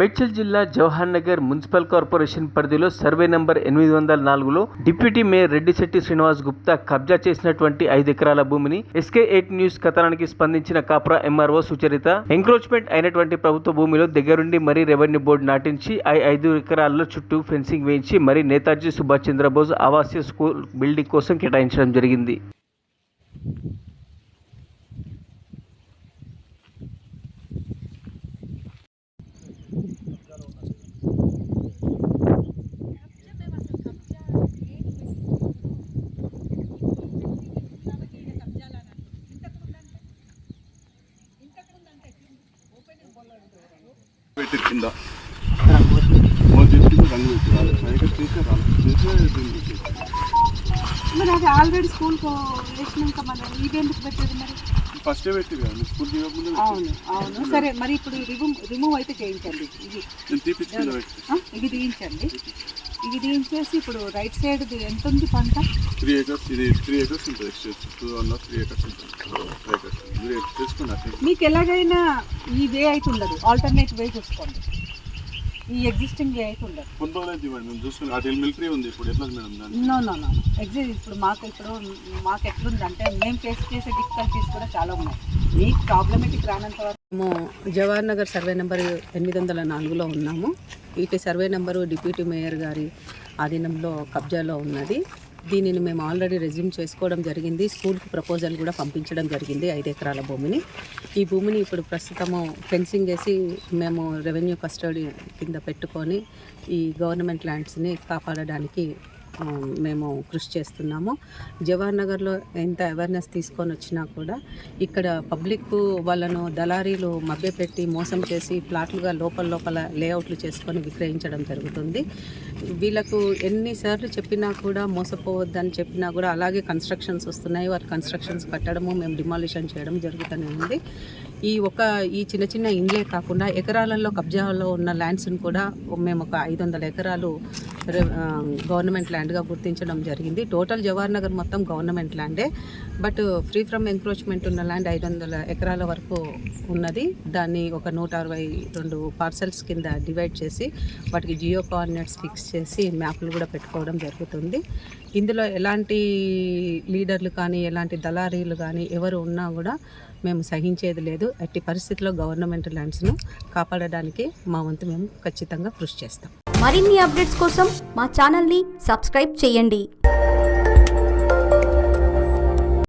మేడ్చల్ జిల్లా Jawahar Nagar municipal corporation పరిధిలో survey number 804లో డిప్యూటీ మేయర్ రెడ్డిశెట్టి శ్రీనివాస్ గుప్తా కబ్జా చేసినటువంటి 5 ఎకరాల భూమిని SK8 న్యూస్ కథనానికి స్పందించిన కాప్రా MRO సుచరిత ఎంక్రోచ్మెంట్ అయినటువంటి ప్రభుత్వ భూమిలో దగ్గరుండి మరీ రెవెన్యూ బోర్డు నాటించి 5 ఎకరాల్లో చుట్టూ ఫెన్సింగ్ వేయించి మరీ నేతాజీ సుభాష్ చంద్రబోస్ ఆవాసీయ స్కూల్ బిల్డింగ్ కోసం కేటాయించడం జరిగింది. కింద మరి అది ఆల్రెడీ స్కూల్కి వేసినాక మనం ఇదెందుకు పెట్టేది మరి ఫస్ట్ పెట్టి స్కూల్ దిగకముందు. అవును అవును సరే, మరి ఇప్పుడు రిమూవ్ అయితే చేయించండి. ఇవి తీయించండి. ఇవి తీయించేసి ఇప్పుడు రైట్ సైడ్ ఎంత ఉంది పంట? 3 acres. ఇది 3 acres ఉంటుంది. 2.5-3 acres ఉంటుంది. మీకు ఎలాగైనా ఈ వే అయితే ఉండదు, ఆల్టర్నేట్ వే చూసుకోండి. ఈ ఎగ్జిస్టింగ్ వే అయితే ఉండదు. నో నో నో ఇప్పుడు మాకు ఎట్లుందంటే మేము ఫేస్ చేసే డిఫికల్టీస్ కూడా చాలా ఉన్నాయి. మీకు ప్రాబ్లమేటిక్ రానంత వరకు మేము జవహర్ నగర్ సర్వే నెంబర్ 804లో ఉన్నాము. ఈ సర్వే నెంబరు డిప్యూటీ మేయర్ గారి ఆధీనంలో కబ్జాలో ఉన్నది. దీనిని మేము ఆల్రెడీ రెజ్యూమ్ చేసుకోవడం జరిగింది. స్కూల్కి ప్రపోజల్ కూడా పంపించడం జరిగింది 5 ఎకరాల భూమిని. ఈ భూమిని ఇప్పుడు ప్రస్తుతము ఫెన్సింగ్ వేసి మేము రెవెన్యూ కస్టడీ కింద పెట్టుకొని ఈ గవర్నమెంట్ ల్యాండ్స్ని కాపాడడానికి మేము కృషి చేస్తున్నాము. జవహర్ నగర్లో ఎంత అవేర్నెస్ తీసుకొని వచ్చినా కూడా ఇక్కడ పబ్లిక్ వాళ్ళను దళారీలు మభ్యపెట్టి మోసం చేసి ప్లాట్లుగా లోపల లేఅవుట్లు చేసుకొని విక్రయించడం జరుగుతుంది. వీళ్ళకు ఎన్నిసార్లు చెప్పినా కూడా మోసపోవద్దని చెప్పినా కూడా అలాగే కన్స్ట్రక్షన్స్ వస్తున్నాయి. వారి కన్స్ట్రక్షన్స్ కట్టడము మేము డిమాలిషన్ చేయడం జరుగుతూనే ఉంది. ఈ చిన్న చిన్న ఇండ్లే కాకుండా ఎకరాలలో కబ్జాలో ఉన్న ల్యాండ్స్ని కూడా మేము ఒక 500 ఎకరాలు గవర్నమెంట్ ల్యాండ్గా గుర్తించడం జరిగింది. టోటల్ జవహర్ నగర్ మొత్తం గవర్నమెంట్ ల్యాండే, బట్ ఫ్రీ ఫ్రమ్ ఎంక్రోచ్మెంట్ ఉన్న ల్యాండ్ 500 ఎకరాల వరకు ఉన్నది. దాన్ని ఒక 162 పార్సెల్స్ కింద డివైడ్ చేసి వాటికి జియో కోఆర్డినేట్స్ ఫిక్స్ చేసి మ్యాప్లు కూడా పెట్టుకోవడం జరుగుతుంది. ఇందులో ఎలాంటి లీడర్లు కానీ ఎలాంటి దళారీలు కానీ ఎవరు ఉన్నా కూడా మేము సహించేది లేదు. ఎట్టి పరిస్థితుల్లో గవర్నమెంట్ ల్యాండ్స్ను కాపాడడానికి మా వంతు మేము ఖచ్చితంగా కృషి చేస్తాం. మరిన్ని అప్డేట్స్ కోసం మా ఛానల్ని సబ్స్క్రైబ్ చేయండి.